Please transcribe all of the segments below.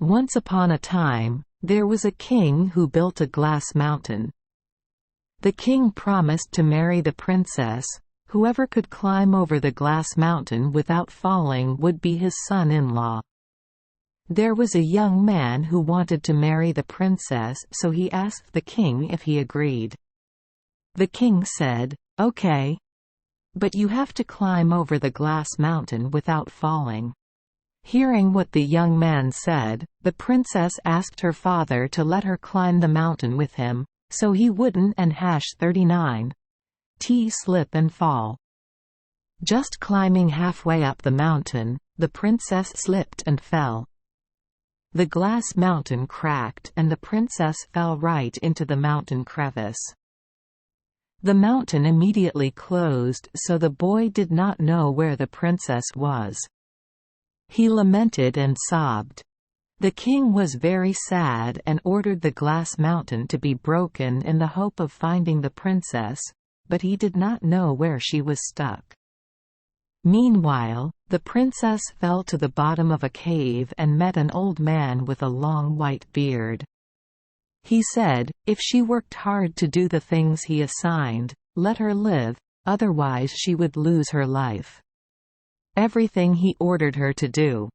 Once upon a time, there was a king who built a glass mountain. The king promised to marry the princess. Whoever could climb over the glass mountain without falling would be his son-in-law. There was a young man who wanted to marry the princess, so he asked the king if he agreed. The king said, "Okay. But you have to climb over the glass mountain without falling." Hearing what the young man said, the princess asked her father to let her climb the mountain with him, so he wouldn't and #39 slip and fall. Just climbing halfway up the mountain, the princess slipped and fell. The glass mountain cracked and the princess fell right into the mountain crevice. The mountain immediately closed, so the boy did not know where the princess was. He lamented and sobbed. The king was very sad and ordered the glass mountain to be broken in the hope of finding the princess, but he did not know where she was stuck. Meanwhile, the princess fell to the bottom of a cave and met an old man with a long white beard. He said, if she worked hard to do the things he assigned, let her live, otherwise she would lose her life. Everything he ordered her to do.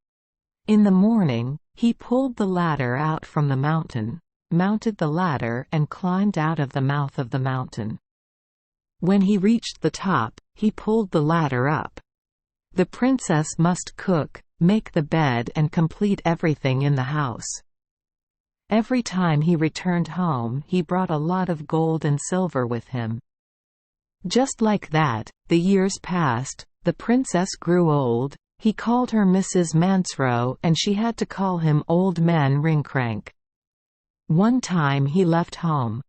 In the morning, he pulled the ladder out from the mountain, mounted the ladder and climbed out of the mouth of the mountain. When he reached the top, he pulled the ladder up. The princess must cook, make the bed and complete everything in the house. Every time he returned home he brought a lot of gold and silver with him. Just like that, the years passed, the princess grew old, he called her Mrs. Mansrow and she had to call him Old Man Rinkrank. One time he left home.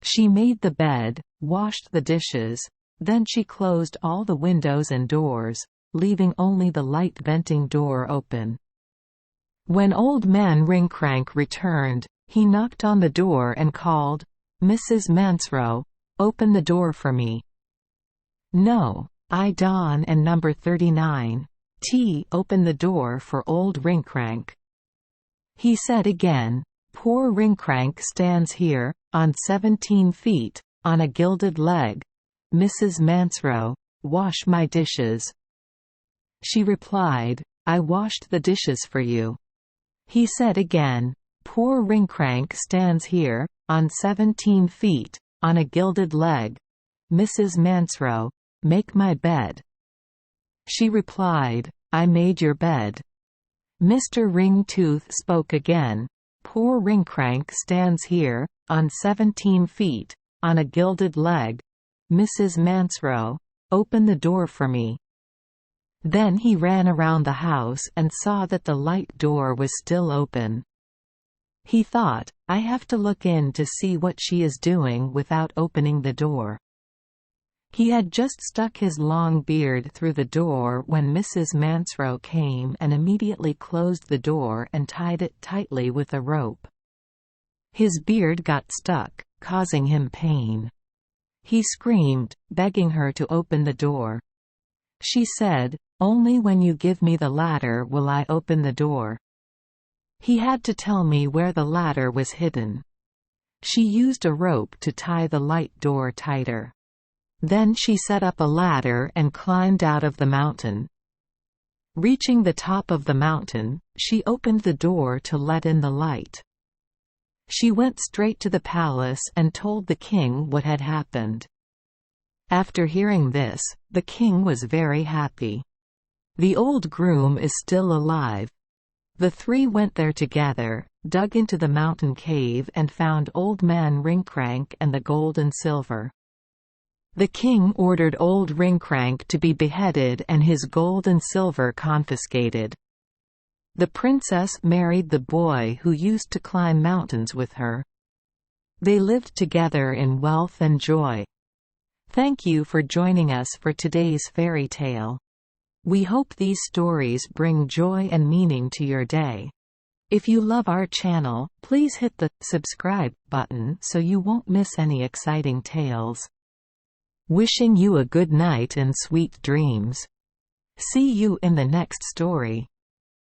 She made the bed, washed the dishes, then she closed all the windows and doors, leaving only the light venting door open. When Old Man Rinkrank returned, he knocked on the door and called, "Mrs. Mansrow, open the door for me." "No, I Don and number 39 open the door for old Rinkrank." He said again, "Poor Rinkrank stands here, on 17 feet, on a gilded leg. Mrs. Mansrow, wash my dishes." She replied, "I washed the dishes for you." He said again, "Poor Rinkrank stands here, on 17 feet, on a gilded leg. Mrs. Mansrow, make my bed." She replied, "I made your bed." Mr. Ringtooth spoke again, "Poor Rinkrank stands here, on 17 feet, on a gilded leg. Mrs. Mansrow, open the door for me." Then he ran around the house and saw that the light door was still open. He thought, "I have to look in to see what she is doing without opening the door." He had just stuck his long beard through the door when Mrs. Mansrow came and immediately closed the door and tied it tightly with a rope. His beard got stuck, causing him pain. He screamed, begging her to open the door. She said, "Only when you give me the ladder will I open the door." He had to tell me where the ladder was hidden. She used a rope to tie the light door tighter. Then she set up a ladder and climbed out of the mountain. Reaching the top of the mountain, she opened the door to let in the light. She went straight to the palace and told the king what had happened. After hearing this, the king was very happy. The old groom is still alive. The three went there together, dug into the mountain cave and found Old Man Rinkrank and the gold and silver. The king ordered old Rinkrank to be beheaded and his gold and silver confiscated. The princess married the boy who used to climb mountains with her. They lived together in wealth and joy. Thank you for joining us for today's fairy tale. We hope these stories bring joy and meaning to your day. If you love our channel, please hit the subscribe button so you won't miss any exciting tales. Wishing you a good night and sweet dreams. See you in the next story.